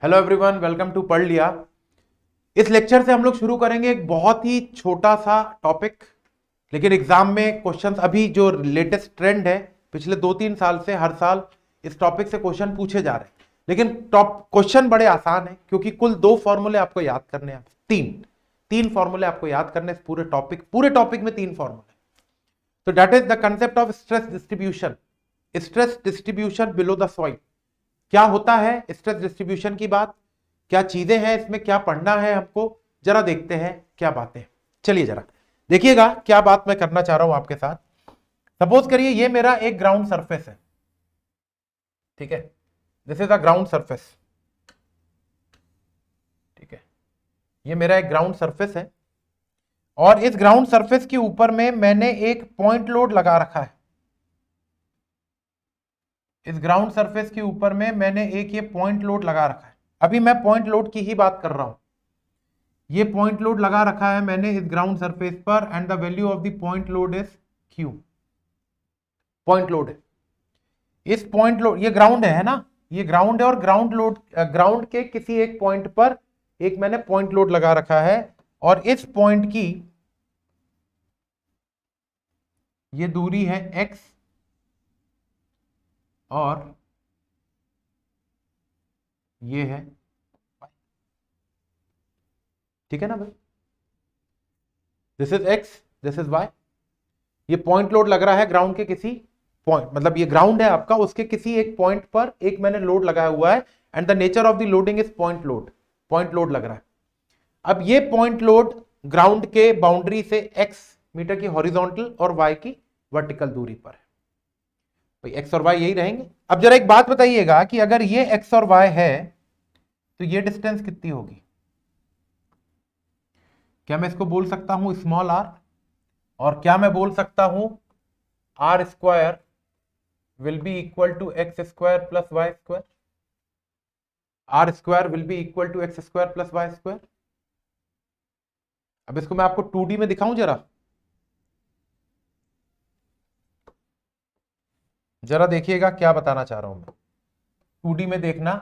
Hello everyone, welcome to पढ़ लिया। इस लेक्चर से हम लोग शुरू करेंगे एक बहुत ही छोटा सा टॉपिक, लेकिन एग्जाम में क्वेश्चंस अभी जो लेटेस्ट ट्रेंड है पिछले 2-3 साल से हर साल इस टॉपिक से क्वेश्चन पूछे जा रहे हैं। लेकिन टॉप क्वेश्चन बड़े आसान है क्योंकि कुल 2 फॉर्मूले आपको याद करने हैं। तीन तीन फॉर्मूले आपको याद करने इस पूरे टॉपिक में 3 फॉर्मूले। तो that is the concept of stress distribution. Stress distribution below the soil. क्या होता है स्ट्रेस डिस्ट्रीब्यूशन की बात, क्या चीजें हैं इसमें, क्या पढ़ना है हमको, जरा देखते हैं क्या बातें। चलिए जरा देखिएगा क्या बात मैं करना चाह रहा हूं आपके साथ। सपोज करिए ये मेरा एक ग्राउंड सरफेस है, ठीक है। This is a ground surface, ठीक है। ये मेरा एक ग्राउंड सरफेस है और इस ग्राउंड सरफेस के ऊपर में मैंने एक पॉइंट लोड लगा रखा है। इस ग्राउंड सरफेस के ऊपर में मैंने एक ये पॉइंट लोड लगा रखा है। अभी मैं पॉइंट लोड की ही बात कर रहा हूं। ये पॉइंट लोड लगा रखा है मैंने इस ग्राउंड सरफेस पर and the value of the point load is Q. Point load है, इस पॉइंट लोड, ये ग्राउंड है ना, ये ग्राउंड है और ग्राउंड लोड, ग्राउंड के किसी एक पॉइंट पर एक मैंने पॉइंट लोड लगा रखा है और इस पॉइंट की ये दूरी है x और ये है y। ठीक है ना भाई, this is x, this is y। ये पॉइंट लोड लग रहा है ग्राउंड के किसी पॉइंट, मतलब ये ग्राउंड है आपका, उसके किसी एक पॉइंट पर एक मैंने लोड लगाया हुआ है and the nature of the loading is point load. Point load लग रहा है। अब ये पॉइंट लोड ग्राउंड के बाउंड्री से x मीटर की हॉरिजॉन्टल और y की वर्टिकल दूरी पर है। भाई x और y यही रहेंगे। अब जरा एक बात बताइएगा कि अगर ये x और y है तो ये डिस्टेंस कितनी होगी। क्या मैं इसको बोल सकता हूं स्मॉल r, और क्या मैं बोल सकता हूं R square will be equal to x square plus y square? r square will be equal to x square plus y square। अब इसको मैं आपको 2D में दिखाऊं जरा, जरा देखिएगा क्या बताना चाह रहा हूं मैं। 2D में देखना,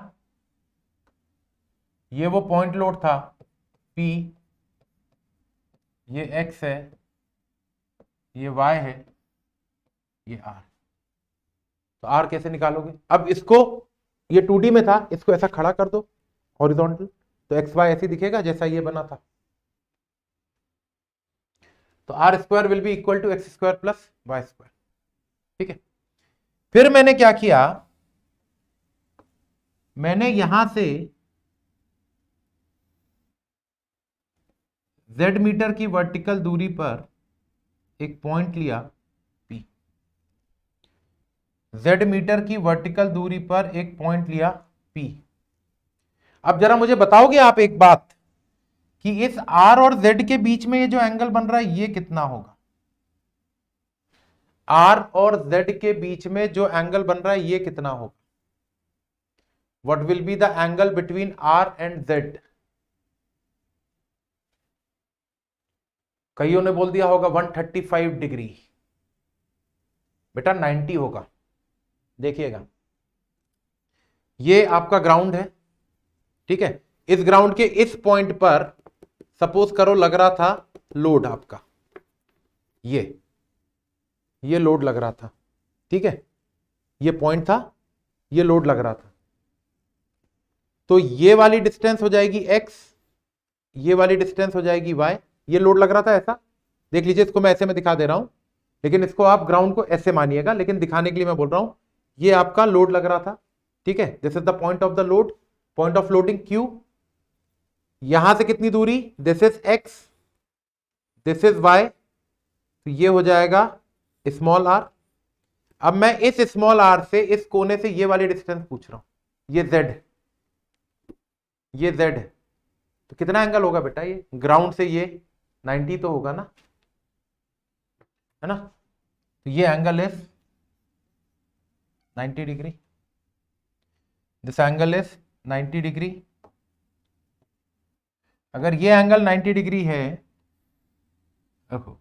ये वो पॉइंट लोड था P, ये x है, ये y है, ये r। तो r कैसे निकालोगे। अब इसको, ये 2D में था, इसको ऐसा खड़ा कर दो हॉरिजॉन्टल, तो एक्स वाई ऐसे दिखेगा जैसा ये बना था। तो R square will be equal to X square plus Y square, ठीक है। फिर मैंने क्या किया, मैंने यहां से z मीटर की वर्टिकल दूरी पर एक पॉइंट लिया P। z मीटर की वर्टिकल दूरी पर एक पॉइंट लिया P। अब जरा मुझे बताओगे आप एक बात कि इस R और Z के बीच में ये जो एंगल बन रहा है ये कितना होगा। R और Z के बीच में जो एंगल बन रहा है ये कितना होगा। What will be the angle between R and Z। कईयों ने बोल दिया होगा 135 डिग्री, बेटा 90 होगा। देखिएगा ये आपका ग्राउंड है, ठीक है। इस ग्राउंड के इस पॉइंट पर सपोज करो लग रहा था लोड आपका, ये लोड लग रहा था, ठीक है। ये पॉइंट था, ये लोड लग रहा था। तो ये वाली डिस्टेंस हो जाएगी x, ये वाली डिस्टेंस हो जाएगी y। ये लोड लग रहा था ऐसा, देख लीजिए, इसको मैं ऐसे में दिखा दे रहा हूं, लेकिन इसको आप ग्राउंड को ऐसे मानिएगा, लेकिन दिखाने के लिए मैं बोल रहा हूं ये आपका लोड लग रहा था, ठीक है। This is the point of the load, point of loading Q। यहां से कितनी दूरी, this is x, this is y, तो ये हो जाएगा स्मॉल r। अब मैं इस स्मॉल r से, इस कोने से ये वाली डिस्टेंस पूछ रहा हूं, ये z, ये z है। तो कितना एंगल होगा बेटा, ये ग्राउंड से ये 90 तो होगा ना, है ना। तो ये angle is 90 degree, this angle is 90 degree. अगर ये एंगल 90 डिग्री है, देखो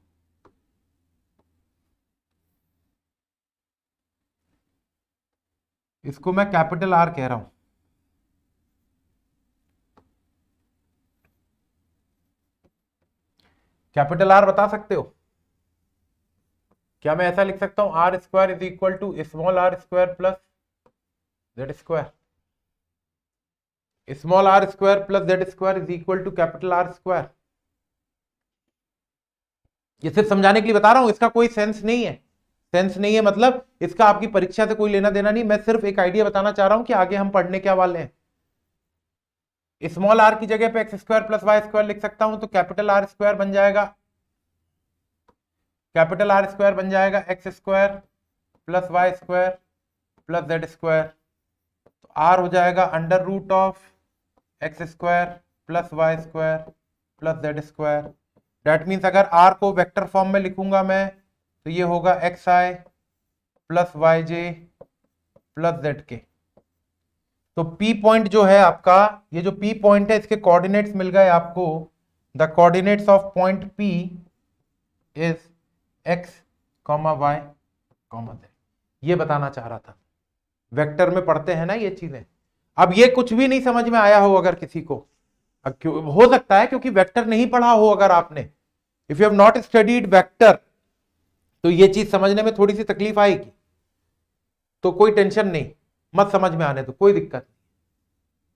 इसको मैं कैपिटल R कह रहा हूं, कैपिटल आर बता सकते हो? क्या मैं ऐसा लिख सकता हूं R square is equal to small R square plus Z square? Small R square plus Z square is equal to capital R square. ये सिर्फ समझाने के लिए बता रहा हूं, इसका कोई सेंस नहीं है। सेंस नहीं है मतलब इसका आपकी परीक्षा से कोई लेना देना नहीं, मैं सिर्फ एक आइडिया बताना चाह रहा हूं कि आगे हम पढ़ने क्या वाले हैं। स्मॉल आर की जगह पे X square plus Y square लिख सकता हूं, तो कैपिटल आर स्क्वायर बन जाएगा, कैपिटल आर स्क्वायर बन जाएगा X square plus Y square plus Z square. तो आर हो जाएगा under root of X square plus Y square plus Z square. That means अगर आर को वेक्टर फॉर्म में लिखूंगा मैं तो ये होगा X I plus Y J plus Z K. तो P पॉइंट जो है आपका, ये जो P पॉइंट है इसके कोऑर्डिनेट्स मिल गए आपको। The coordinates of point P is x, y, z। ये बताना चाह रहा था, वेक्टर में पढ़ते हैं ना ये चीजें। अब ये कुछ भी नहीं समझ में आया हो अगर किसी को, हो सकता है क्योंकि वेक्टर नहीं पढ़ा हो अगर आपने, if you have not studied vector, तो ये चीज समझने में थोड़ी सी तकलीफ आएगी। तो कोई टेंशन नहीं, मत समझ में आने दो, कोई दिक्कत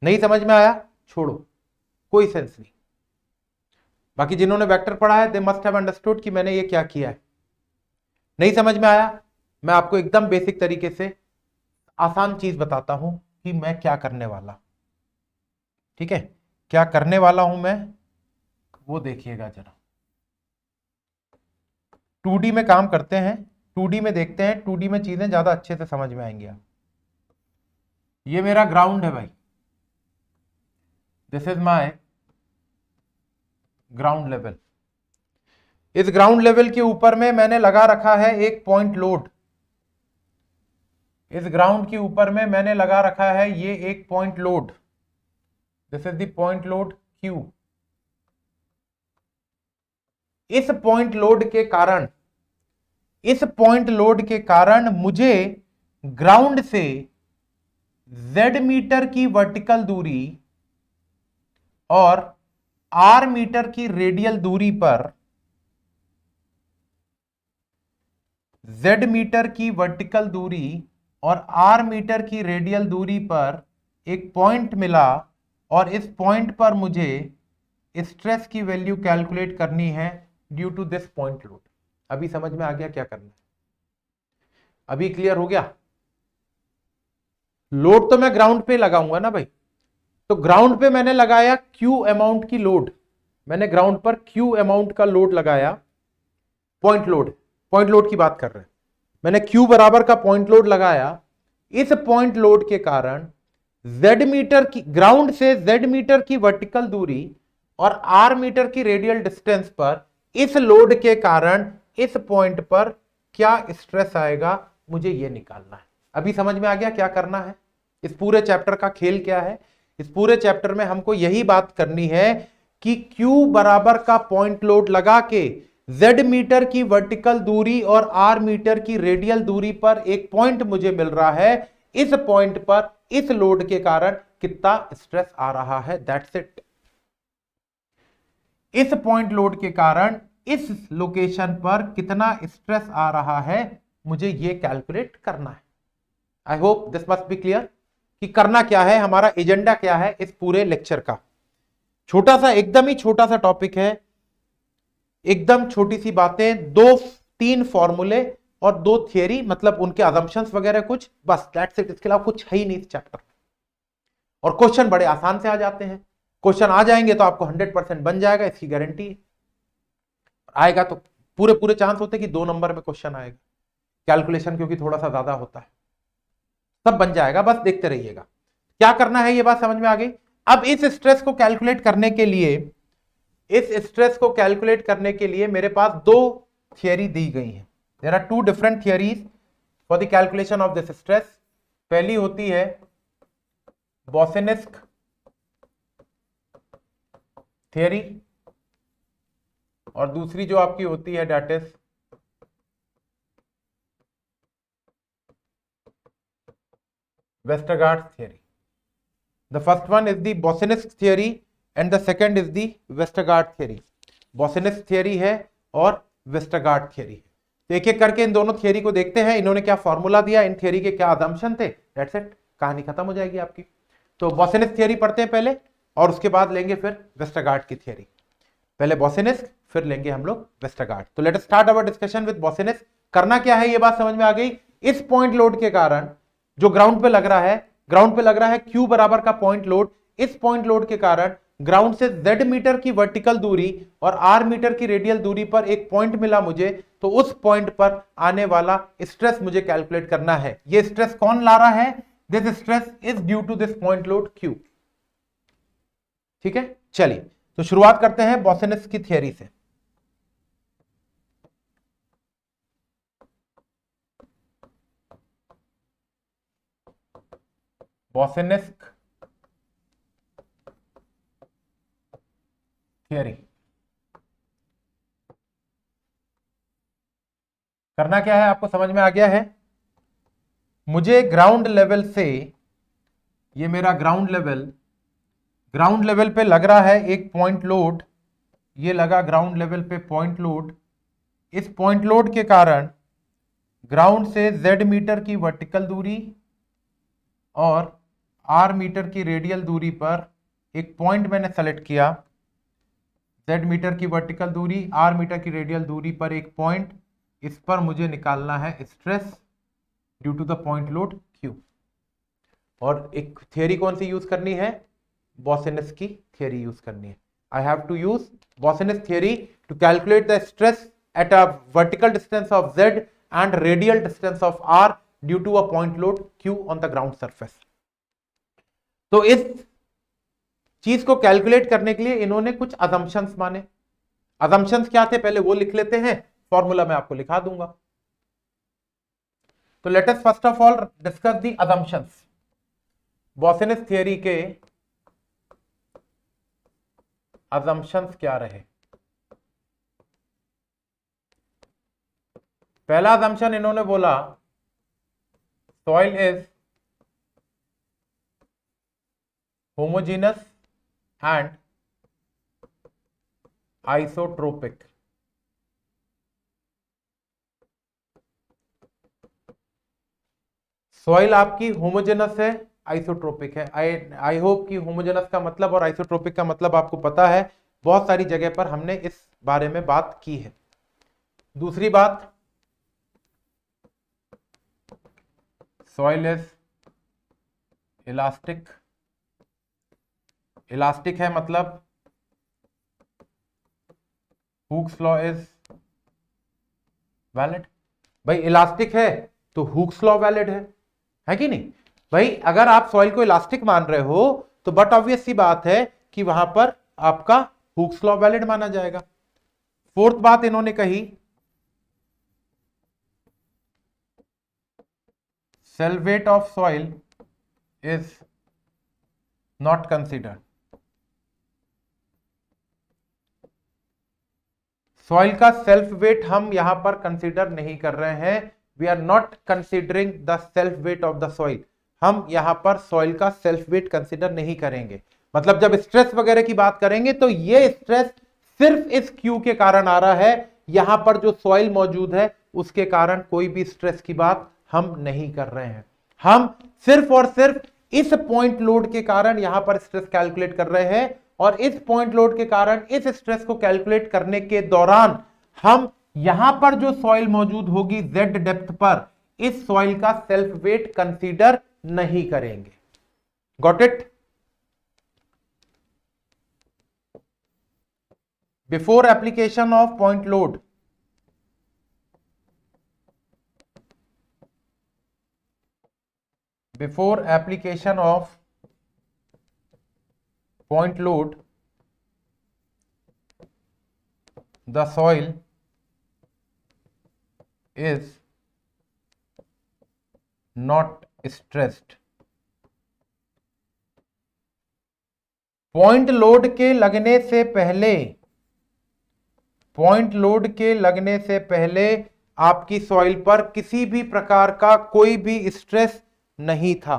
नहीं समझ में आया छोड़ो, कोई सेंस नहीं। बाकी जिन्होंने वेक्टर पढ़ा है दे मस्ट हैव अंडरस्टूड कि मैंने ये क्या किया है। नहीं समझ में आया, मैं आपको एकदम बेसिक तरीके से आसान चीज बताता हूं कि मैं क्या करने वाला, ठीक है, क्या करने वाला हूं मैं, वो देखिएगा जरा। 2D में काम करते हैं, 2D में देखते हैं, 2D में चीजें ज्यादा अच्छे से समझ में आएंगी। ये मेरा ग्राउंड है भाई, this is my ground level. इस ग्राउंड लेवल के ऊपर में मैंने लगा रखा है एक पॉइंट लोड। इस ग्राउंड के ऊपर में मैंने लगा रखा है ये एक point load, this is the point load Q। इस पॉइंट लोड के कारण, इस पॉइंट लोड के कारण मुझे ग्राउंड से Z मीटर की वर्टिकल दूरी और R मीटर की रेडियल दूरी पर, Z मीटर की वर्टिकल दूरी और R मीटर की रेडियल दूरी पर एक पॉइंट मिला, और इस पॉइंट पर मुझे स्ट्रेस की वैल्यू कैलकुलेट करनी है due to this point load. अभी समझ में आ गया क्या करना है? अभी क्लियर हो गया? लोड तो मैं ग्राउंड पे लगाऊंगा ना भाई, तो ग्राउंड पे मैंने लगाया Q अमाउंट की लोड, मैंने ग्राउंड पर Q अमाउंट का लोड लगाया, पॉइंट लोड, पॉइंट लोड की बात कर रहे हैं, मैंने Q बराबर का पॉइंट लोड लगाया। इस पॉइंट लोड के कारण Z मीटर की, ग्राउंड से Z मीटर की वर्टिकल दूरी और R मीटर की रेडियल डिस्टेंस पर इस लोड के कारण इस पॉइंट पर क्या स्ट्रेस आएगा, मुझे यह निकालना है। अभी समझ में आ गया क्या करना है? इस पूरे चैप्टर का खेल क्या है? इस पूरे चैप्टर में हमको यही बात करनी है कि Q बराबर का पॉइंट लोड लगा के Z मीटर की वर्टिकल दूरी और R मीटर की रेडियल दूरी पर एक पॉइंट मुझे मिल रहा है, इस पॉइंट पर इस लोड के कारण कितना स्ट्रेस आ रहा है, दैट्स इट। इस पॉइंट लोड के कारण इस लोकेशन पर कितना स्ट्रेस आ रहा है, मुझे यह कैलकुलेट करना है। I hope this must be clear कि करना क्या है, हमारा एजेंडा क्या है इस पूरे लेक्चर का। छोटा सा, एकदम ही छोटा सा टॉपिक है, एकदम छोटी सी बातें, 2-3 फॉर्मूले और 2 थियरी, मतलब उनके अजम्पशंस वगैरह कुछ, बस दैट्स इट। इसके अलावा कुछ है ही नहीं इस चैप्टर में। और क्वेश्चन बड़े आसान से आ जाते हैं, क्वेश्चन आ जाएंगे तो आपको 100% बन जाएगा, इसकी गारंटी आएगा तो पूरे पूरे चांस होते कि 2 नंबर में क्वेश्चन आएगा, कैलकुलेशन क्योंकि थोड़ा सा ज्यादा होता है, सब बन जाएगा, बस देखते रहिएगा। क्या करना है ये बात समझ में आ गई। अब इस स्ट्रेस को कैलकुलेट करने के लिए, इस स्ट्रेस को कैलकुलेट करने के लिए मेरे पास 2 थियरी दी गई हैं। There are 2 different theories for the calculation of this stress. पहली होती है बोसेनिस्क थियरी, और दूसरी जो आपकी होती है that is Westergaard theory. The first one is the Boussinesq theory and the second is the Westergaard theory. Boussinesq theory है और वेस्टरगार्ड थियरी है। तो एक एक करके इन दोनों थियरी को देखते हैं, इन्होंने क्या फॉर्मूला दिया, इन थियरी के क्या अजम्पशन थे, दैट्स इट, कहानी खत्म हो जाएगी आपकी। तो बॉसिनेस थियरी पढ़ते हैं पहले और उसके बाद लेंगे फिर वेस्टरगार्ड की थियरी। पहले बॉसिनेस फिर लेंगे हम लोग वेस्टरगार्ड। तो let us start our discussion with Boussinesq. करना क्या है ये बात समझ में आ गई। इस पॉइंट लोड के कारण जो ग्राउंड पे लग रहा है, ग्राउंड पे लग रहा है Q बराबर का पॉइंट लोड, इस पॉइंट लोड के कारण ग्राउंड से Z मीटर की वर्टिकल दूरी और R मीटर की रेडियल दूरी पर एक पॉइंट मिला मुझे, तो उस पॉइंट पर आने वाला स्ट्रेस मुझे कैलकुलेट करना है। ये स्ट्रेस कौन ला रहा है, this stress is due to this point load Q। ठीक है, चलिए तो शुरुआत करते हैं बॉसिनेस की थियरी से। बॉसिनेस थियरी करना क्या है आपको समझ में आ गया है। मुझे ग्राउंड लेवल से, ये मेरा ग्राउंड लेवल पे लग रहा है एक पॉइंट लोड, ये लगा ग्राउंड लेवल पे पॉइंट लोड। इस पॉइंट लोड के कारण ग्राउंड से Z मीटर की वर्टिकल दूरी और R मीटर की रेडियल दूरी पर एक पॉइंट मैंने सेलेक्ट किया। Z मीटर की वर्टिकल दूरी, R मीटर की रेडियल दूरी पर एक पॉइंट, इस पर मुझे निकालना है stress due to the point load Q। और एक थियरी कौन सी यूज करनी है, बॉसिनेस की थियरी यूज करनी है। I have to use Boussinesq theory to calculate the stress at a vertical distance of Z and radial distance of R due to a point load Q on the ground surface. तो इस चीज को calculate करने के लिए इन्होंने कुछ assumptions माने। अजम्पशंस क्या थे पहले वो लिख लेते हैं, फॉर्मूला मैं आपको लिखा दूंगा। तो let us first of all discuss the assumptions. Boussinesq theory के अजम्पशंस क्या रहे। पहला अजम्पशन इन्होंने बोला soil is homogeneous and isotropic. Soil आपकी होमोजेनस है, आइसोट्रोपिक है। आई होप कि होमोजेनस का मतलब और आइसोट्रोपिक का मतलब आपको पता है, बहुत सारी जगह पर हमने इस बारे में बात की है। दूसरी बात, सॉइल इज इलास्टिक। इलास्टिक है मतलब हुक्स लॉ इज वैलिड। भाई इलास्टिक है तो हुक्स लॉ वैलिड है कि नहीं। भाई अगर आप सॉइल को इलास्टिक मान रहे हो तो बट ऑब्वियस सी बात है कि वहां पर आपका हुक्स लॉ वैलिड माना जाएगा। फोर्थ बात इन्होंने कही, self weight of soil is not considered. Soil का सेल्फ वेट हम यहां पर कंसीडर नहीं कर रहे हैं। We are not considering the self weight of the soil. हम यहां पर सॉइल का सेल्फ वेट कंसीडर नहीं करेंगे। मतलब जब स्ट्रेस वगैरह की बात करेंगे तो ये स्ट्रेस सिर्फ इस Q के कारण आ रहा है। यहां पर जो सॉइल मौजूद है उसके कारण कोई भी स्ट्रेस की बात हम नहीं कर रहे हैं। हम सिर्फ और सिर्फ इस पॉइंट लोड के कारण यहां पर स्ट्रेस कैलकुलेट कर रहे हैं और इस पॉइंट लोड के कारण इस स्ट्रेस को कैलकुलेट करने के दौरान हम यहां पर जो सॉइल मौजूद होगी Z डेप्थ पर, इस सॉइल का सेल्फ वेट कंसीडर नहीं करेंगे। Got it. Before application of point load, before application of point load, the soil is not stressed। Point load के लगने से पहले, पॉइंट लोड के लगने से पहले आपकी सॉइल पर किसी भी प्रकार का कोई भी स्ट्रेस नहीं था।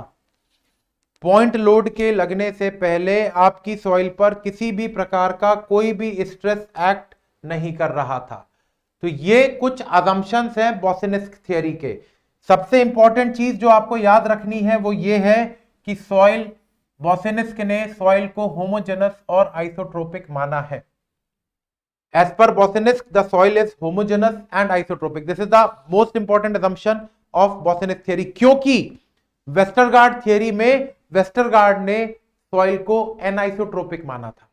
पॉइंट लोड के लगने से पहले आपकी सॉइल पर किसी भी प्रकार का कोई भी स्ट्रेस एक्ट नहीं कर रहा था। तो ये कुछ अजम्पशंस हैं बॉसिनेस्क थियरी के। सबसे इंपॉर्टेंट चीज जो आपको याद रखनी है वो ये है कि सॉइल, बॉसिनेस्क ने सॉइल को होमोजेनस और आइसोट्रोपिक माना है। As per Bosenisk, the soil is homogeneous and isotropic. This is the most important assumption of Bosenisk theory. क्योंकि वेस्टरगार्ड थियरी में वेस्टरगार्ड ने सॉइल को एनाइसोट्रोपिक माना था।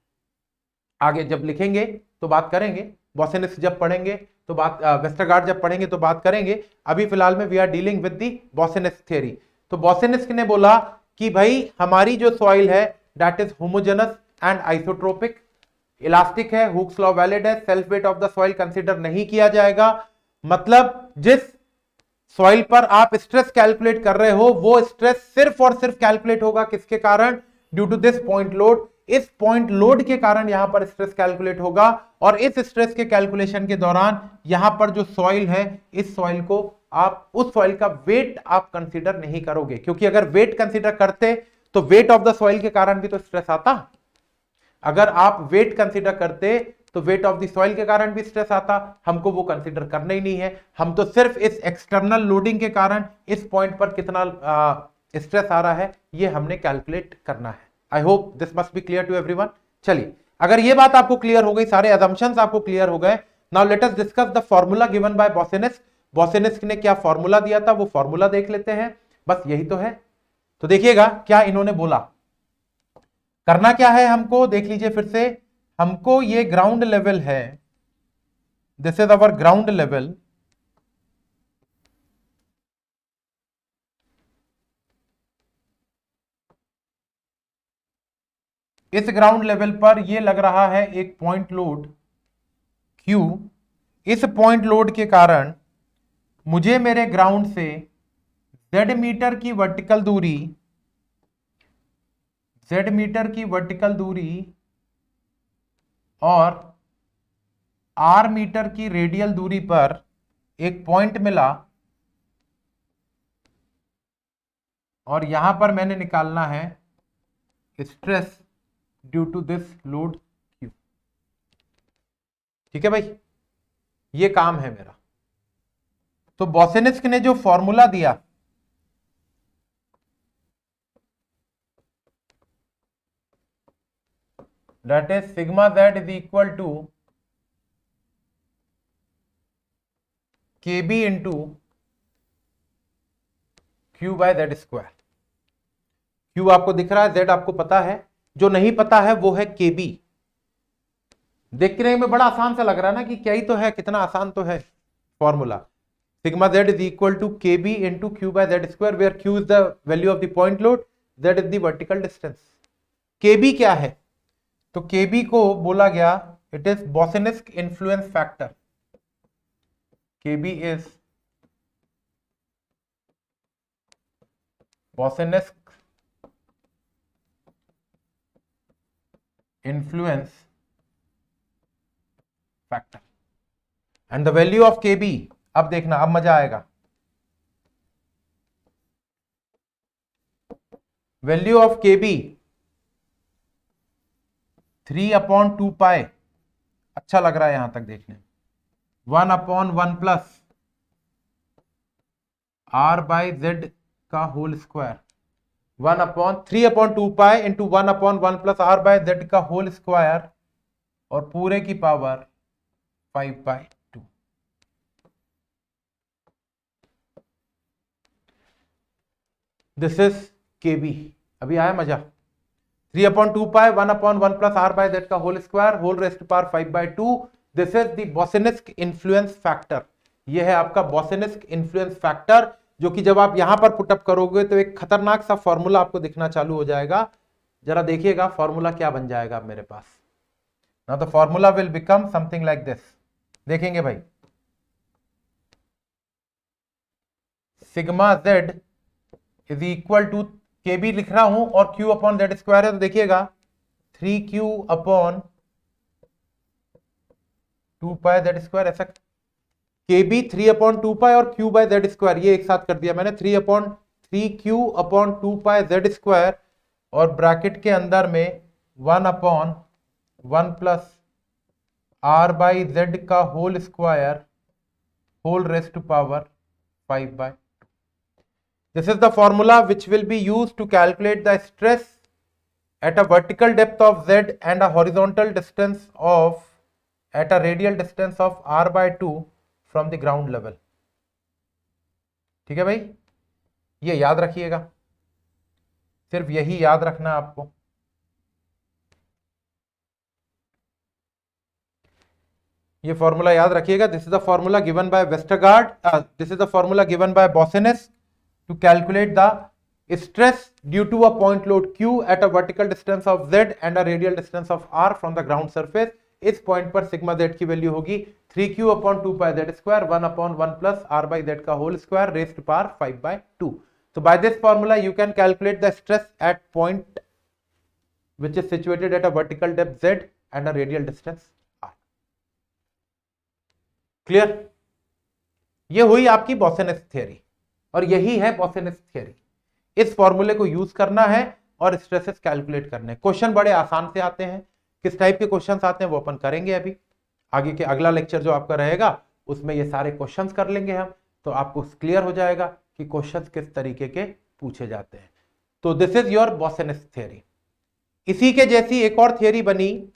आगे जब लिखेंगे तो बात करेंगे, बॉसेनिस्क जब पढ़ेंगे तो बात, वेस्टरगार्ड जब पढ़ेंगे तो बात करेंगे। अभी फिलहाल में we are dealing with the Boussinesq theory. तो बॉसेनिस्क ने बोला कि भाई हमारी जो सॉइल है that is homogeneous and isotropic, elastic है, हुक्स लॉ वैलिड है, self weight of the soil consider नहीं किया जाएगा। मतलब जिस सॉइल पर आप स्ट्रेस कैलकुलेट कर रहे हो वो स्ट्रेस सिर्फ और सिर्फ कैलकुलेट होगा किसके कारण? Due to this point load. इस पॉइंट लोड के कारण यहां पर स्ट्रेस कैलकुलेट होगा और इस स्ट्रेस के कैलकुलेशन के दौरान यहां पर जो सॉइल है, इस सॉइल को आप, उस सॉइल का वेट आप कंसीडर नहीं करोगे, क्योंकि अगर वेट कंसीडर करते तो वेट ऑफ द सॉइल के कारण भी तो स्ट्रेस आता। अगर आप वेट कंसीडर करते तो वेट ऑफ द सॉइल के कारण भी स्ट्रेस आता। हमको वो कंसीडर करना ही नहीं है, हम तो सिर्फ इस एक्सटर्नल लोडिंग के कारण इस पॉइंट पर कितना स्ट्रेस आ रहा है ये हमने कैलकुलेट करना है। I hope this must be clear to everyone. चलिए, अगर ये बात आपको क्लियर हो गई, सारे असम्पशंस आपको क्लियर हो गए, now let us discuss the formula given by Boussinesq. Boussinesq ने क्या फॉर्मूला दिया था वो फॉर्मूला देख लेते हैं, बस यही तो है। तो देखिएगा क्या इन्होंने बोला। करना क्या है हमको, देख लीजिए फिर से। हमको ये ग्राउंड लेवल है, this is our ground level. इस ग्राउंड लेवल पर ये लग रहा है एक पॉइंट लोड Q। इस पॉइंट लोड के कारण मुझे मेरे ग्राउंड से Z मीटर की वर्टिकल दूरी, Z मीटर की वर्टिकल दूरी और R मीटर की रेडियल दूरी पर एक पॉइंट मिला और यहां पर मैंने निकालना है stress due to this load Q। ठीक है भाई, ये काम है मेरा। तो बॉसेनिस्क ने जो फॉर्मूला दिया, that is sigma Z is equal to KB into Q by Z square. Q आपको दिख रहा है, Z आपको पता है, जो नहीं पता है वो है KB। देखने में बड़ा आसान सा लग रहा है ना कि क्या ही तो है, कितना आसान तो है formula. Sigma Z is equal to KB into Q by Z square, where Q is the value of the point load, Z is the vertical distance. KB क्या है? तो KB को बोला गया it is Boussinesq influence factor. KB is Boussinesq influence factor and the value of KB, अब देखना, अब मजा आएगा। वैल्यू ऑफ KB 3/2 पाई, अच्छा लग रहा है यहां तक देखने। 1/1 प्लस R बाई Z का whole square, 3/2 pi into 1/1 plus R by Z का होल स्क्वायर और पूरे की पावर 5/2। This is KB। अभी आया मजा? 3/2 pi 1/1 plus R by Z का whole square whole raised power 5/2। This is the Boussinesq influence factor. यह है आपका बॉसेनिस्क इन्फ्लुएंस फैक्टर, जो कि जब आप यहां पर पुटअप करोगे तो एक खतरनाक सा फॉर्मूला आपको दिखना चालू हो जाएगा। जरा देखिएगा फॉर्मूला क्या बन जाएगा मेरे पास। Now the formula will become something like this. देखेंगे भाई, sigma Z is equal to KB लिख रहा हूं और Q अपॉन Z स्क्वायर है, तो देखिएगा 3Q upon 2 pi Z square. ऐसा KB 3/2 पाई और Q बाय Z स्क्वायर, ये एक साथ कर दिया मैंने, 3/3Q upon 2 pi Z square और ब्रैकेट के अंदर में 1/1 प्लस r बाई z का whole square whole raised to power 5/2. This is the formula which will be used to calculate the stress at a vertical depth of z and a horizontal distance of at a radial distance of r/2 from the ground level. ठीक है भाई, ये याद रखिएगा, सिर्फ यही याद रखना है आपको. ये फॉर्मूला याद रखिएगा. This is the formula given by Westergaard, this is the formula given by Boussinesq to calculate the stress due to a point load Q at a vertical distance of Z and a radial distance of R from the ground surface. इस point पर sigma Z की value होगी 3Q upon 2 pi Z square 1 upon 1 plus R by Z का whole square raised power 5/2. So by this formula you can calculate the stress at point which is situated at a vertical depth Z and a radial distance R. Clear? ये हुई आपकी बॉसेनेस theory और यही है बॉसेनेस theory. इस फॉर्मूले को use करना है और स्ट्रेसेस कैलकुलेट करने. क्वेश्चन बड़े आसान से आते हैं. किस टाइप के क्वेश्चंस आते हैं वो अपन करेंगे अभी आगे के अगला लेक्चर जो आपका रहेगा उसमें ये सारे क्वेश्चंस कर लेंगे हम, तो आपको क्लियर हो जाएगा कि क्वेश्चंस किस तरीके के पूछे जाते हैं. तो this is your Boussinesq theory. इसी के जैसी एक और थ्योरी बनी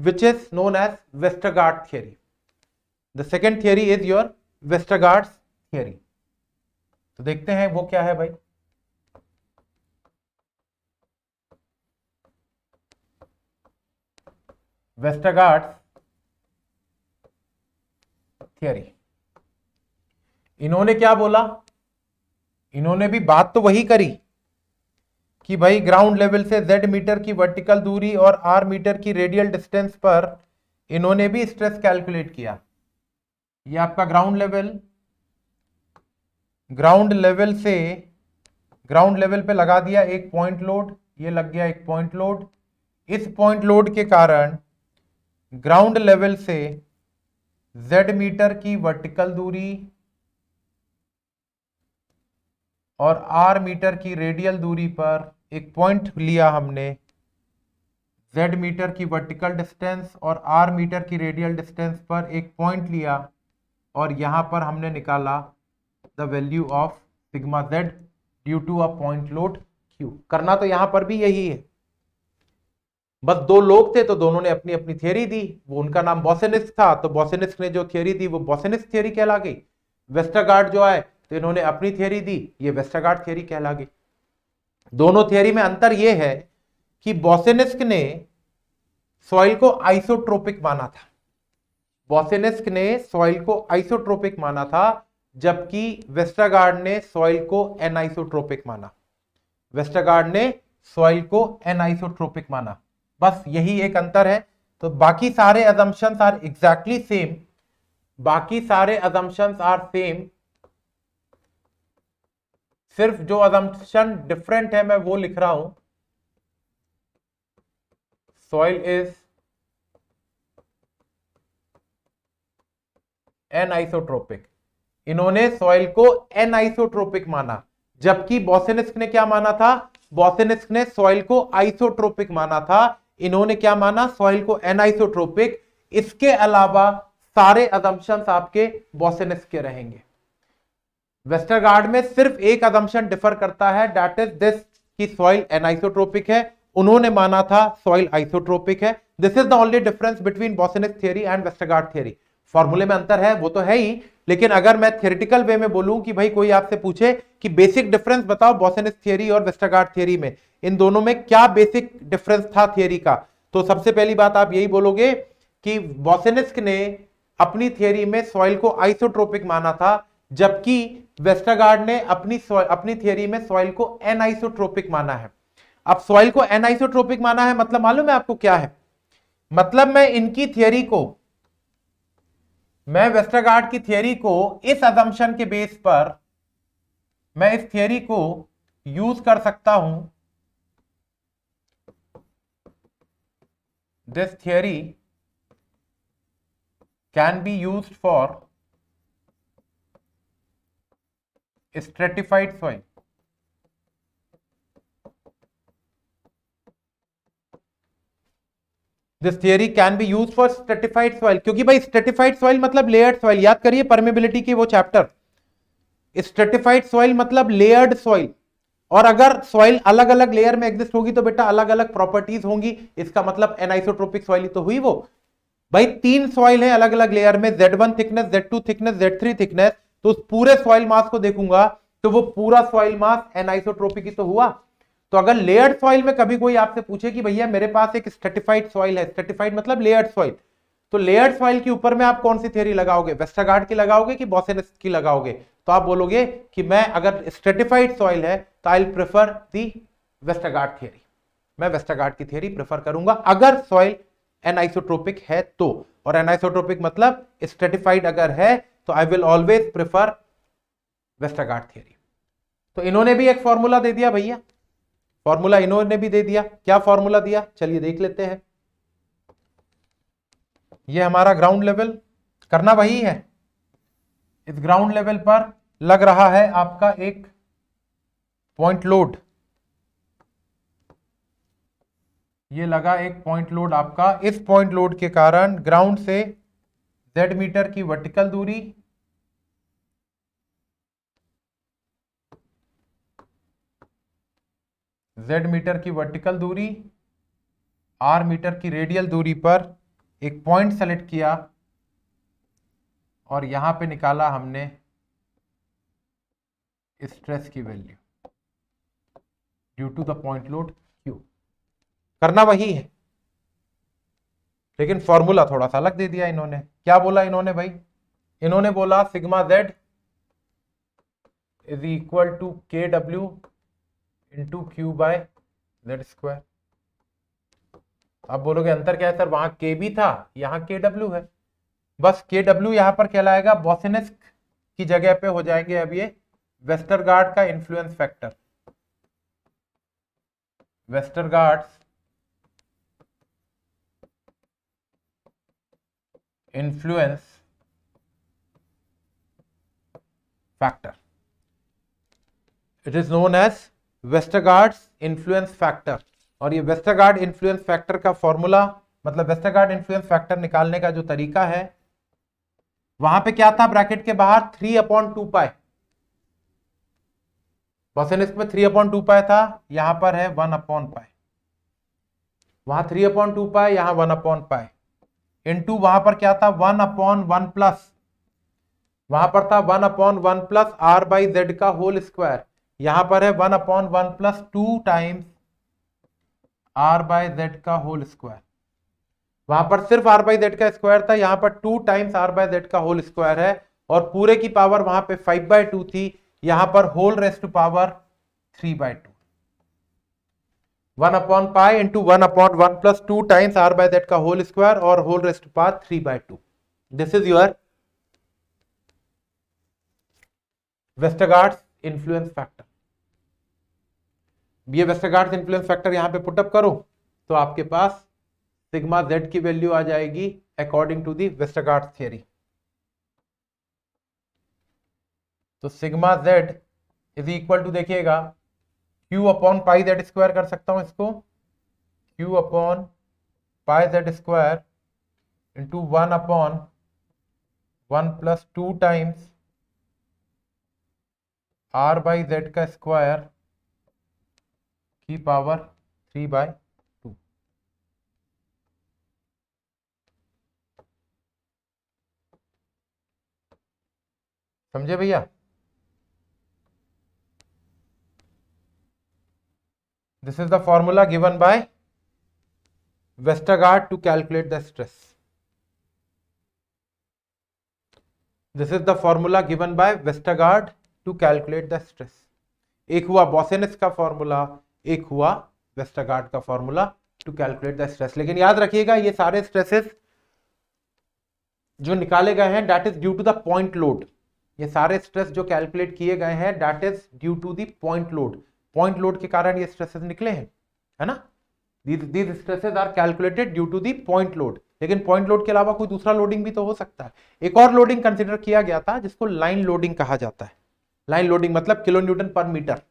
which is known as Westergaard theory. The second theory is your Westergaard theory. तो देखते हैं वो क्या है भाई. Westergaard theory. इन्होंने क्या बोला, इन्होंने भी बात तो वही करी कि भाई ग्राउंड लेवल से z मीटर की वर्टिकल दूरी और r मीटर की रेडियल डिस्टेंस पर इन्होंने भी स्ट्रेस कैलकुलेट किया. ये आपका ग्राउंड लेवल पे लगा दिया एक पॉइंट लोड. ये लग गया एक पॉइंट लोड. इस पॉइंट लोड के कारण ग्राउंड लेवल से z मीटर की वर्टिकल दूरी और r मीटर की रेडियल दूरी पर एक पॉइंट लिया हमने. z मीटर की वर्टिकल डिस्टेंस और r मीटर की रेडियल डिस्टेंस पर एक पॉइंट लिया और यहां पर हमने निकाला the value of sigma z due to a point load q. करना तो यहां पर भी यही है, बस दो लोग थे तो दोनों ने अपनी अपनी थ्योरी दी. वो उनका नाम बॉसेनिस्क था तो बॉसेनिस्क ने जो थ्योरी दी वो बॉसेनिस्क थ्योरी कहला गई. वेस्टरगार्ड जो आए तो इन्होंने अपनी थ्योरी दी, ये वेस्टरगार्ड थ्योरी कहला गई. दोनों थ्योरी में अंतर यह है कि बॉसेनिस्क ने सॉइल को आइसोट्रोपिक माना था. बॉसेनिस्क ने सॉइल को आइसोट्रोपिक माना था जबकि वेस्टरगार्ड ने सॉइल को एनाइसोट्रोपिक माना. वेस्टरगार्ड ने सॉइल को एनाइसोट्रोपिक माना. बस यही एक अंतर है. तो बाकी सारे assumptions आर एग्जैक्टली सेम. बाकी सारे assumptions आर सेम. सिर्फ जो assumption डिफरेंट है मैं वो लिख रहा हूं. Soil is anisotropic. इन्होंने सॉइल को एनाइसोट्रोपिक माना जबकि बॉसेनिस्क ने क्या माना था, बॉसेनिस्क ने सॉइल को आइसोट्रोपिक माना था. इन्होंने क्या माना, सॉइल को एनाइसोट्रोपिक. इसके अलावा सारे असम्पशंस आपके बॉसेनिस्क के रहेंगे. वेस्टरगार्ड में सिर्फ एक असम्पशन डिफर करता है, दैट इज दिस कि सॉइल एनाइसोट्रोपिक है. उन्होंने माना था सॉइल आइसोट्रोपिक है. This is the only difference between Boussinesq theory and Westergaard theory. फॉर्मूले में अंतर है वो तो है ही, लेकिन अगर मैं थ्योरेटिकल वे में बोलूं कि भाई कोई आपसे पूछे कि बेसिक डिफरेंस बताओ बॉसेनिस्क थ्योरी और वेस्टरगार्ड थ्योरी में, इन दोनों में क्या बेसिक डिफरेंस था थ्योरी का, तो सबसे पहली बात आप यही बोलोगे कि बॉसेनिस्क ने अपनी थ्योरी में सॉइल को आइसोट्रोपिक माना था जबकि वेस्टरगार्ड ने अपनी थ्योरी में सॉइल को एनाइसोट्रोपिक माना है. अब सॉइल को एनाइसोट्रोपिक माना है मतलब मालूम है आपको क्या है, मतलब मैं इनकी थ्योरी को, मैं वेस्टरगार्ड की थ्योरी को इस असम्पशन के बेस पर मैं इस थ्योरी को यूज कर सकता हूं. This theory can be used for stratified soil. This theory can be use for stratified soil, क्योंकि भाई स्ट्रेटिफाइड सॉइल मतलब लेयर्ड सॉइल, याद करिए परमेबिलिटी की वो चैप्टर, स्ट्रेटिफाइड सॉइल मतलब लेयर्ड सॉइल। और अगर सॉइल अलग अलग लेयर में एग्जिस्ट होगी तो बेटा अलग अलग प्रॉपर्टीज होंगी, इसका मतलब एनाइसोट्रोपिक सॉइल ही तो हुई वो। भाई 3 सॉइल है अलग अलग लेयर में, Z1 thickness, Z2 thickness, Z3 thickness, तो उस पूरे सॉइल मास को देखूंगा तो वो पूरा सॉइल मास एनाइसोट्रोपिक ही तो हुआ। तो अगर लेयर्ड सॉइल में कभी कोई आपसे पूछे कि भैया मेरे पास एक स्ट्रेटिफाइड सॉइल है, स्ट्रेटिफाइड मतलब लेयर्ड सॉइल, तो लेयर्ड सॉइल के ऊपर में आप कौन सी थ्योरी लगाओगे, वेस्टरगार्ड की लगाओगे कि बोसेनेस की लगाओगे? तो आप बोलोगे कि मैं अगर स्ट्रेटिफाइड सॉइल है तो I prefer the Westergaard theory, मैं वेस्टरगार्ड की थ्योरी प्रेफर करूंगा अगर सॉइल एनाइसोट्रोपिक है तो। और एनाइसोट्रोपिक मतलब स्ट्रेटिफाइड अगर है तो I will always prefer Westergaard theory. तो इन्होंने भी एक फॉर्मूला दे दिया भैया, फॉर्मूला इन्होंने भी दे दिया। क्या फॉर्मूला दिया, चलिए देख लेते हैं। ये हमारा ग्राउंड लेवल, करना वही है। इस ग्राउंड लेवल पर लग रहा है आपका एक पॉइंट लोड, ये लगा एक पॉइंट लोड आपका। इस पॉइंट लोड के कारण ग्राउंड से Z मीटर की वर्टिकल दूरी, Z मीटर की वर्टिकल दूरी, R मीटर की रेडियल दूरी पर एक पॉइंट सेलेक्ट किया और यहां पे निकाला हमने स्ट्रेस की value due to the point load Q। करना वही है लेकिन फॉर्मूला थोड़ा सा अलग दे दिया इन्होंने। क्या बोला इन्होंने भाई, इन्होंने बोला sigma Z is equal to KW into Q by Z square. आप बोलोगे अंतर क्या है सर, वहां K भी था यहां KW है, बस KW यहां पर कहलाएगा बोसेनेस्क की जगह पे हो जाएंगे अब ये वेस्टरगार्ड का influence factor, Westergaard influence factor, it is known as Westergaard influence factor. और ये वेस्टरगार्ड इन्फ्लुएंस फैक्टर का फॉर्मूला, मतलब वेस्टरगार्ड इन्फ्लुएंस फैक्टर निकालने का जो तरीका है, वहां पे क्या था ब्रैकेट के बाहर 3/2 पाई, बोसेनेस्क में 3/2 पाई था, यहां पर है 1/पाई, वहां 3/2 पाई यहां 1/पाई, इनटू वहां पर क्या था 1/1 प्लस, वहां पर था 1/1 प्लस R बाई Z का होल स्क्वायर, यहां पर है 1/1 plus 2 times R by Z का होल स्क्वायर। वहां पर सिर्फ R बाई Z का स्क्वायर था, यहां पर 2 टाइम्स R बाई Z का होल स्क्वायर है, और पूरे की पावर वहां पे 5/2 थी, यहां पर होल रेस्ट टू पावर 3/2, 1/पाई into 1/1 plus 2 times R by Z का होल स्क्वायर और whole raised to power 3/2। This is your Westergaard influence factor. ये वेस्टरगार्ड इन्फ्लुएंस फैक्टर यहां पे पुटअप करो तो आपके पास सिग्मा Z की वैल्यू आ जाएगी according to the Westergaard theory. तो sigma Z is equal to, देखिएगा Q/पाई Z स्क्वायर कर सकता हूं इसको, Q/पाई Z square into 1/1 plus 2 times R by Z का स्क्वायर की पावर 3/2। समझे भैया? This is the formula given by Westergaard to calculate the stress. This is the formula given by Westergaard to calculate the stress. एक हुआ बोसेनेस का formula, एक हुआ Westergaard का formula to calculate the stress. लेकिन याद रखिएगा ये सारे स्ट्रेसेस जो निकाले गए हैं that is due to the point load. ये सारे स्ट्रेस जो कैलकुलेट किए गए हैं that is due to the point load. Point load के कारण ये स्ट्रेसेस निकले हैं, है ना। these stresses are calculated due to the point load। लेकिन पॉइंट लोड के अलावा कोई दूसरा लोडिंग भी तो हो सकता है। एक और लोडिंग कंसीडर किया गया था जिसको लाइन लोडिंग कहा जाता है। लाइन लोडिंग मतलब kilo Newton per metre,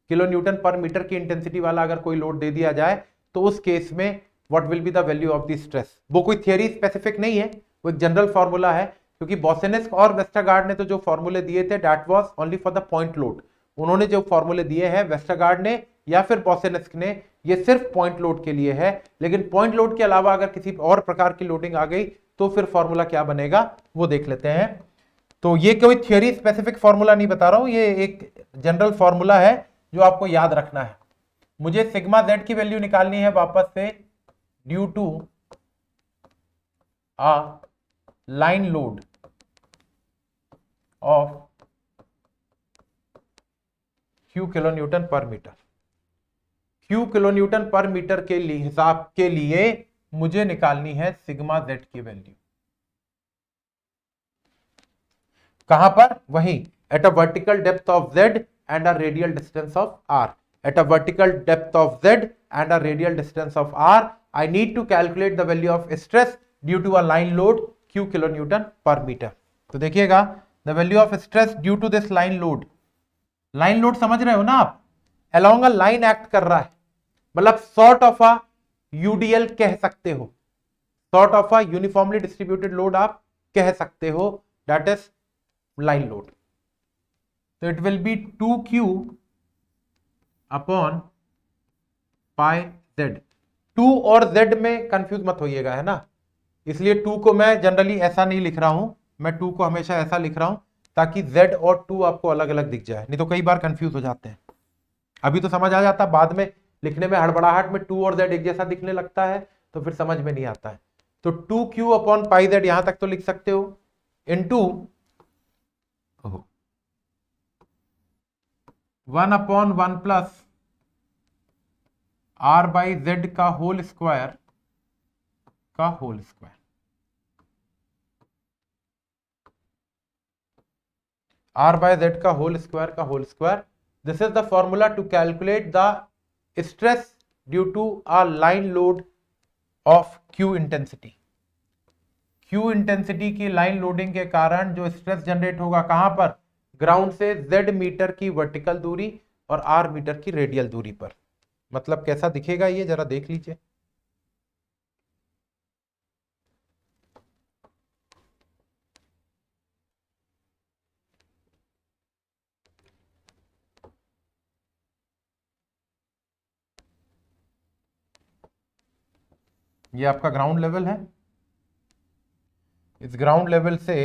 kilo Newton per metre की इंटेंसिटी वाला अगर कोई लोड दे दिया जाए तो उस केस में what will be the value of the stress. वो कोई थियरी स्पेसिफिक नहीं है, वो एक जनरल फॉर्मूला है, क्योंकि बोसेनेस्क और वेस्टरगार्ड ने तो जो फॉर्मूले दिए थे that was only for the point load. उन्होंने जो फॉर्मूले दिए हैं वेस्टरगार्ड ने या फिर बोसेनेस्क ने, ये सिर्फ पॉइंट लोड के लिए है। लेकिन पॉइंट लोड के अलावा अगर किसी और प्रकार की लोडिंग आ गई तो फिर फॉर्मूला क्या बनेगा वो देख लेते हैं। तो ये कोई थियरी स्पेसिफिक फॉर्मूला नहीं बता रहा हूं, ये एक जनरल फॉर्मूला है जो आपको याद रखना है। मुझे सिग्मा जेड की वैल्यू निकालनी है वापस से, due to a line load of Q kilo Newton per metre. Q kilo Newton per metre के लिए हिसाब के लिए मुझे निकालनी है सिग्मा जेड की वैल्यू। कहां पर? वही at a vertical depth of Z and a radial distance of R. At a vertical depth of Z and a radial distance of R I need to calculate the value of stress due to a line load Q kilo Newton per metre. तो देखिएगा the value of stress due to this line load. Line load समझ रहे हो ना आप, along a line act कर रहा है, मतलब सॉर्ट ऑफ अ यूडीएल कह सकते हो, sort of a uniformly distributed load आप कह सकते हो, दैट इज लाइन लोड। तो it will be 2q upon pi Z. 2 और z में कंफ्यूज मत होइएगा, है ना, इसलिए 2 को मैं जनरली ऐसा नहीं लिख रहा हूं, मैं 2 को हमेशा ऐसा लिख रहा हूं ताकि z और 2 आपको अलग अलग दिख जाए, नहीं तो कई बार कंफ्यूज हो जाते हैं। अभी तो समझ आ जाता, बाद में लिखने में हड़बड़ाहट में 2 और z एक जैसा दिखने लगता है तो फिर समझ में नहीं आता है। तो 2q अपॉन पाई जेड यहां तक तो लिख सकते हो, into 1 upon 1 plus are by Z का होल स्क्वायर का whole square. R by Z का होल स्क्वायर का whole square. This is the formula to calculate the stress due to a line load of q intensity. Q intensity की line loading के कारण जो stress generate होगा कहां पर? Ground से जेड मीटर की वर्टिकल दूरी और आर मीटर की रेडियल दूरी पर। मतलब कैसा दिखेगा ये जरा देख लीजिए। ये आपका ग्राउंड लेवल है, इस ग्राउंड लेवल से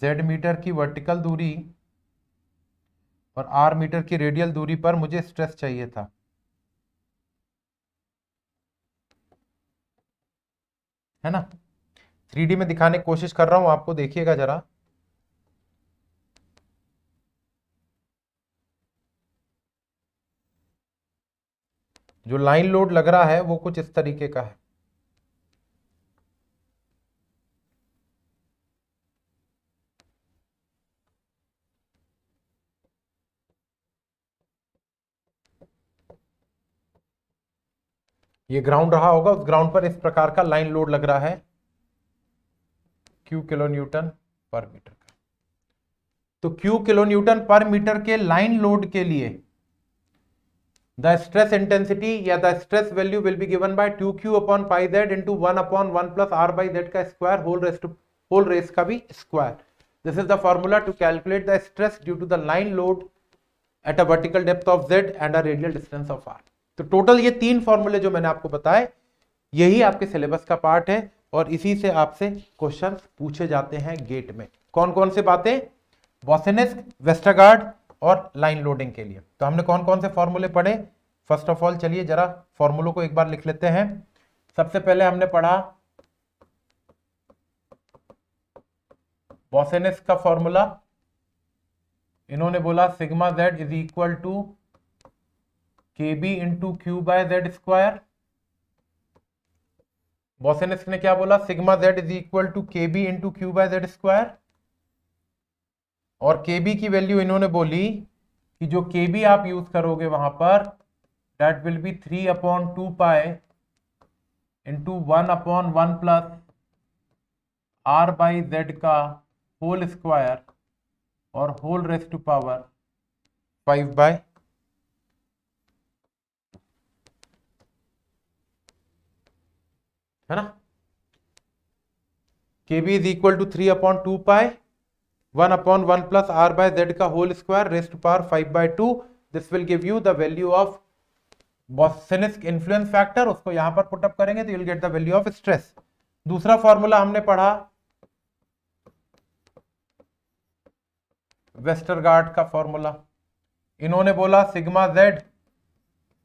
जेड मीटर की वर्टिकल दूरी और आर मीटर की रेडियल दूरी पर मुझे स्ट्रेस चाहिए था। है ना, 3D में दिखाने की कोशिश कर रहा हूं आपको, देखिएगा जरा। जो लाइन लोड लग रहा है वो कुछ इस तरीके का है। ये ग्राउंड रहा होगा, उस ग्राउंड पर इस प्रकार का लाइन लोड लग रहा है q kilo Newton per metre का। तो q kilo Newton per metre के लाइन लोड के लिए द स्ट्रेस इंटेंसिटी या the stress value will be given by 2q upon pi Z into 1 upon 1 plus are by Z का square whole रेस का भी square. This is the formula to calculate the stress due to the line load at a vertical depth of Z and a radial distance of r. तो total ये 3 फॉर्मूले जो मैंने आपको बताए यही आपके सिलेबस का पार्ट है और इसी से आपसे क्वेश्चन पूछे जाते हैं गेट में। कौन कौन से बातें? बोसेनेस्क, वेस्टरगार्ड और लाइन लोडिंग के लिए। तो हमने कौन कौन से फॉर्मूले पढ़े? फर्स्ट ऑफ ऑल चलिए जरा फॉर्मूलों को एक बार लिख लेते हैं। सबसे पहले हमने पढ़ा बोसेनेस्क का फॉर्मूला। इन्होंने बोला sigma Z is equal to K B into Q by Z square. Boussinesq ने क्या बोला? Sigma Z is equal to K B into Q by Z square. और के बी की वैल्यू इन्होंने बोली कि जो के बी आप यूज करोगे वहां पर that will be 3 upon 2 pi into 1 upon 1 plus are by Z का होल स्क्वायर और whole raise to power 5 by है ना। KB is equal to 3/2 pi 1/1 plus R by Z का whole square raised to power 5/2। This will give you the value of Boussinesq influence factor. उसको यहां पर put up करेंगे तो you will get the value of stress. दूसरा formula हमने पढ़ा Westergaard का फॉर्मूला। इन्होंने बोला sigma Z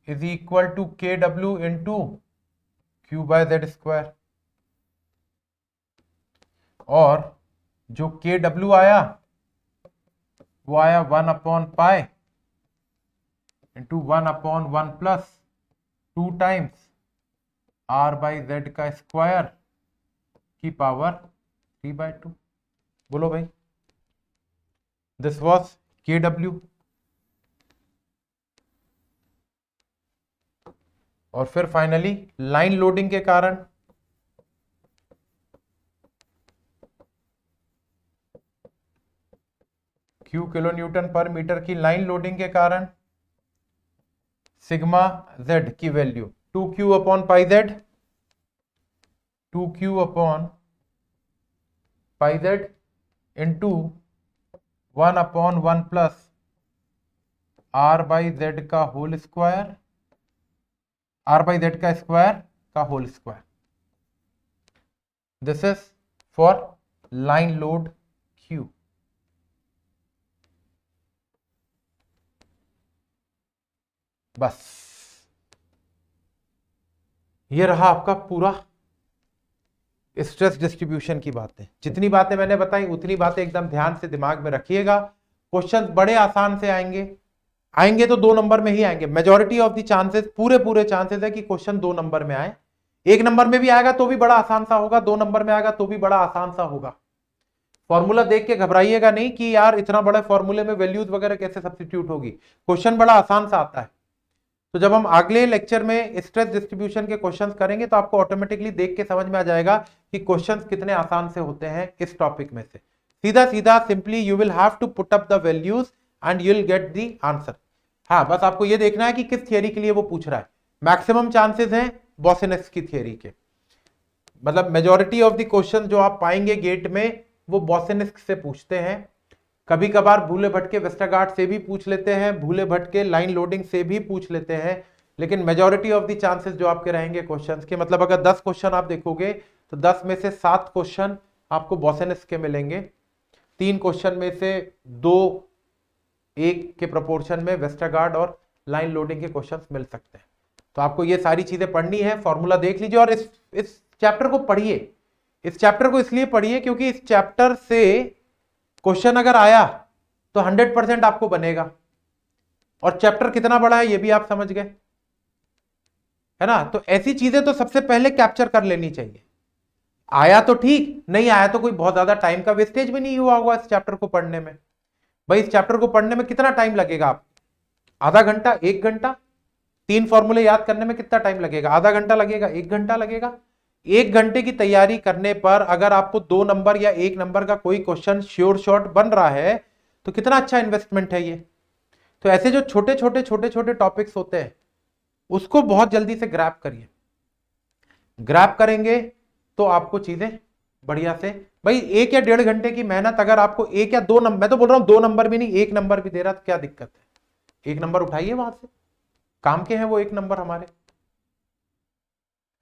is equal to K W into Q by Z square, और जो के डब्ल्यू आया वो आया 1/पाई into 1/1 plus 2 times R by Z का स्क्वायर की पावर 3/2। बोलो भाई, दिस वॉज के डब्ल्यू। और फिर फाइनली लाइन लोडिंग के कारण Q kilo Newton per metre की लाइन लोडिंग के कारण सिग्मा Z की value 2Q upon pi Z, 2Q upon pi Z into 1/1 plus R by Z का whole square, R by Z का square का whole square. This is for line load Q। बस ये रहा आपका पूरा स्ट्रेस डिस्ट्रीब्यूशन की बातें। जितनी बातें मैंने बताई उतनी बातें एकदम ध्यान से दिमाग में रखिएगा। क्वेश्चन बड़े आसान से आएंगे तो 2 नंबर में ही आएंगे। मेजॉरिटी ऑफ द चांसेस, पूरे चांसेस है कि क्वेश्चन 2 नंबर में आए। 1 नंबर में भी आएगा तो भी बड़ा आसान सा होगा, 2 नंबर में आएगा तो भी बड़ा आसान सा होगा। फॉर्मूला देख के घबराइएगा नहीं कि यार इतना बड़ा फॉर्मूले में वैल्यूज वगैरह कैसे सब्स्टिट्यूट होगी। क्वेश्चन बड़ा आसान सा आता है। तो जब हम अगले लेक्चर में स्ट्रेस डिस्ट्रीब्यूशन के क्वेश्चंस करेंगे तो आपको ऑटोमेटिकली देख के समझ में आ जाएगा कि क्वेश्चंस कितने आसान से होते हैं इस टॉपिक में से। सीधा simply you will have to put up the values and you will get the answer. हाँ, बस आपको ये देखना है कि किस थियरी के लिए वो पूछ रहा है। मैक्सिमम चांसेस हैं बोस्सिनेस्क की थियरी के, मतलब मेजॉरिटी ऑफ द क्वेश्चन जो आप पाएंगे गेट में वो बोस्सिनेस्क से पूछते हैं। कभी कभार भूले भटके वेस्टरगार्ड से भी पूछ लेते हैं, भूले भटके लाइन लोडिंग से भी पूछ लेते हैं, लेकिन मेजॉरिटी ऑफ द चांसेस जो आपके रहेंगे क्वेश्चंस के, मतलब अगर 10 क्वेश्चन आप देखोगे तो 10 में से 7 क्वेश्चन आपको बोस्सिनेस्क के मिलेंगे, 3 क्वेश्चन में से 2-1 के प्रोपोर्शन में वेस्टरगार्ड और लाइन लोडिंग के क्वेश्चंस मिल सकते हैं। तो आपको ये सारी चीजें पढ़नी है, फॉर्मूला देख लीजिए और इस चैप्टर को पढ़िए। इस चैप्टर को इसलिए पढ़िए क्योंकि इस चैप्टर से क्वेश्चन अगर आया तो 100% आपको बनेगा। और चैप्टर कितना बड़ा है ये भी आप समझ गए, है ना। तो ऐसी चीजें तो सबसे पहले कैप्चर कर लेनी चाहिए। आया तो ठीक, नहीं आया तो कोई बहुत ज्यादा टाइम का वेस्टेज भी नहीं हुआ होगा इस चैप्टर को पढ़ने में। भाई इस चैप्टर को पढ़ने में कितना टाइम लगेगा आप? आधा घंटा, 1 घंटा? 3 फॉर्मूले याद करने में कितना टाइम लगेगा? आधा घंटा लगेगा, 1 घंटा लगेगा? 1 घंटे की तैयारी करने पर अगर आपको 2 नंबर या 1 नंबर का कोई क्वेश्चन श्योर शॉट बन रहा है तो कितना अच्छा इन्वेस्टमेंट है ये। तो ऐसे जो छोटे छोटे टॉपिक्स होते हैं उसको बहुत जल्दी से ग्रैब करिए। ग्रैब करेंगे तो आपको चीजें बढ़िया से, भाई 1 या 1.5 घंटे की मेहनत अगर आपको 1 या 2 नंबर, मैं तो बोल रहा हूं 2 नंबर भी नहीं 1 नंबर भी दे रहा तो क्या दिक्कत है। 1 नंबर उठाइए वहां से, काम के हैं वो 1 नंबर हमारे,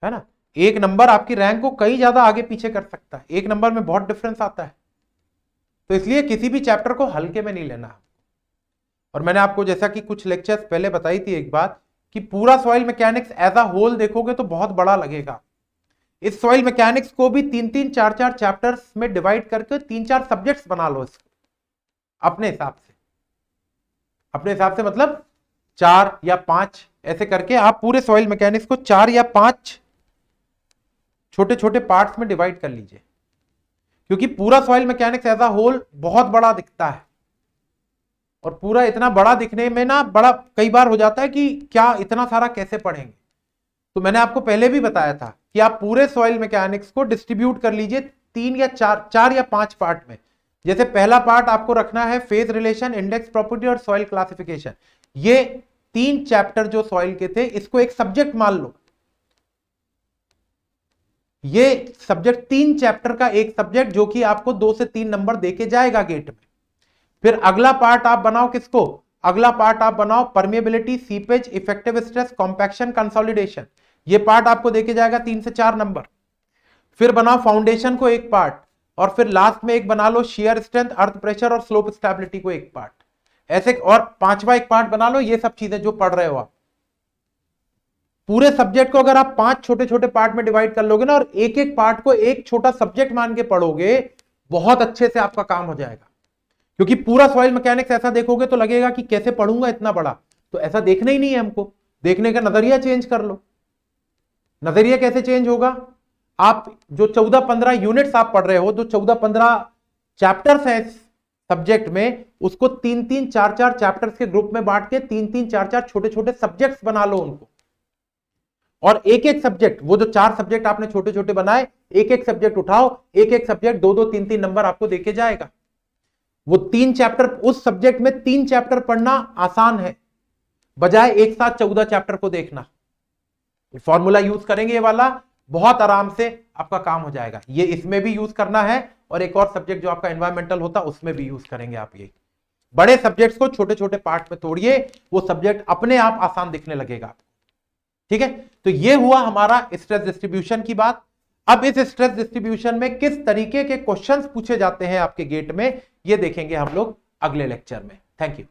है ना। 1 नंबर आपकी रैंक को कई ज्यादा आगे पीछे कर सकता है, 1 नंबर में बहुत डिफरेंस आता है। तो इसलिए किसी भी चैप्टर को हल्के में नहीं लेना। और मैंने आपको जैसा कि कुछ लेक्चर्स पहले बताई थी एक बात कि पूरा soil mechanics as a whole देखोगे तो बहुत बड़ा लगेगा। इस सॉइल मैकेनिक्स को भी 3-3, 4-4 चैप्टर्स में डिवाइड करके 3-4 सब्जेक्ट्स बना लो इसको अपने हिसाब से। अपने हिसाब से मतलब 4 या 5 ऐसे करके आप पूरे सॉइल मैकेनिक्स को 4 या 5 छोटे छोटे पार्ट्स में डिवाइड कर लीजिए, क्योंकि पूरा soil mechanics as a whole बहुत बड़ा दिखता है। और पूरा इतना बड़ा दिखने में ना बड़ा कई बार हो जाता है कि क्या इतना सारा कैसे पढ़ेंगे। तो मैंने आपको पहले भी बताया था कि आप पूरे सॉइल मैकेनिक्स को डिस्ट्रीब्यूट कर लीजिए 3 या 4 या 5 पार्ट में। जैसे पहला पार्ट आपको रखना है फेज रिलेशन, इंडेक्स प्रॉपर्टी और सॉइल क्लासिफिकेशन। ये 3 चैप्टर जो सॉइल के थे इसको एक सब्जेक्ट मान लो। ये सब्जेक्ट 3 चैप्टर का एक सब्जेक्ट जो कि आपको 2 से 3 नंबर देके जाएगा गेट में। फिर अगला पार्ट आप बनाओ किसको, अगला पार्ट आप बनाओ permeability, seepage, effective stress, compaction, consolidation. ये पार्ट आपको देके जाएगा 3 से 4 नंबर। फिर बनाओ फाउंडेशन को एक पार्ट, और फिर लास्ट में एक बना लो शियर स्ट्रेंथ, अर्थ प्रेशर और स्लोप स्टेबिलिटी को एक पार्ट। ऐसे और पांचवा एक पार्ट बना लो। ये सब चीजें जो पढ़ रहे हो आप, पूरे सब्जेक्ट को अगर आप 5 छोटे छोटे पार्ट में डिवाइड कर लोगे ना, और एक एक पार्ट को एक छोटा सब्जेक्ट मान के पढ़ोगे, बहुत अच्छे से आपका काम हो जाएगा। क्योंकि पूरा सॉइल मैकेनिक्स ऐसा देखोगे तो लगेगा कि कैसे पढ़ूंगा इतना बड़ा, तो ऐसा देखना ही नहीं है हमको। देखने का नजरिया चेंज कर लो। नजरिया कैसे चेंज होगा, आप जो 14-15 यूनिट्स आप पढ़ रहे हो, जो 14-15 चैप्टर्स हैं सब्जेक्ट में, उसको 3-3, 4-4 चैप्टर्स के ग्रुप में बांट के 3-3, 4-4 छोटे छोटे सब्जेक्ट्स बना लो उनको। और एक एक सब्जेक्ट, वो जो 4 सब्जेक्ट आपने छोटे छोटे बनाए, एक एक सब्जेक्ट उठाओ, एक एक सब्जेक्ट 2-2, 3-3 नंबर आपको देके जाएगा। वो 3 चैप्टर, उस सब्जेक्ट में 3 चैप्टर पढ़ना आसान है, बजाय एक साथ 14 चैप्टर को देखना। फॉर्मूला यूज करेंगे ये वाला, बहुत आराम से आपका काम हो जाएगा। ये इसमें भी यूज करना है, और एक और सब्जेक्ट जो आपका एनवायरमेंटल होता है उसमें भी यूज करेंगे आप। ये बड़े सब्जेक्ट्स को छोटे छोटे पार्ट में तोड़िए, वो सब्जेक्ट अपने आप आसान दिखने लगेगा। ठीक है, तो ये हुआ हमारा स्ट्रेस डिस्ट्रीब्यूशन की बात। अब इस स्ट्रेस डिस्ट्रीब्यूशन में किस तरीके के क्वेश्चंस पूछे जाते हैं आपके गेट में, ये देखेंगे हम लोग अगले लेक्चर में। Thank you.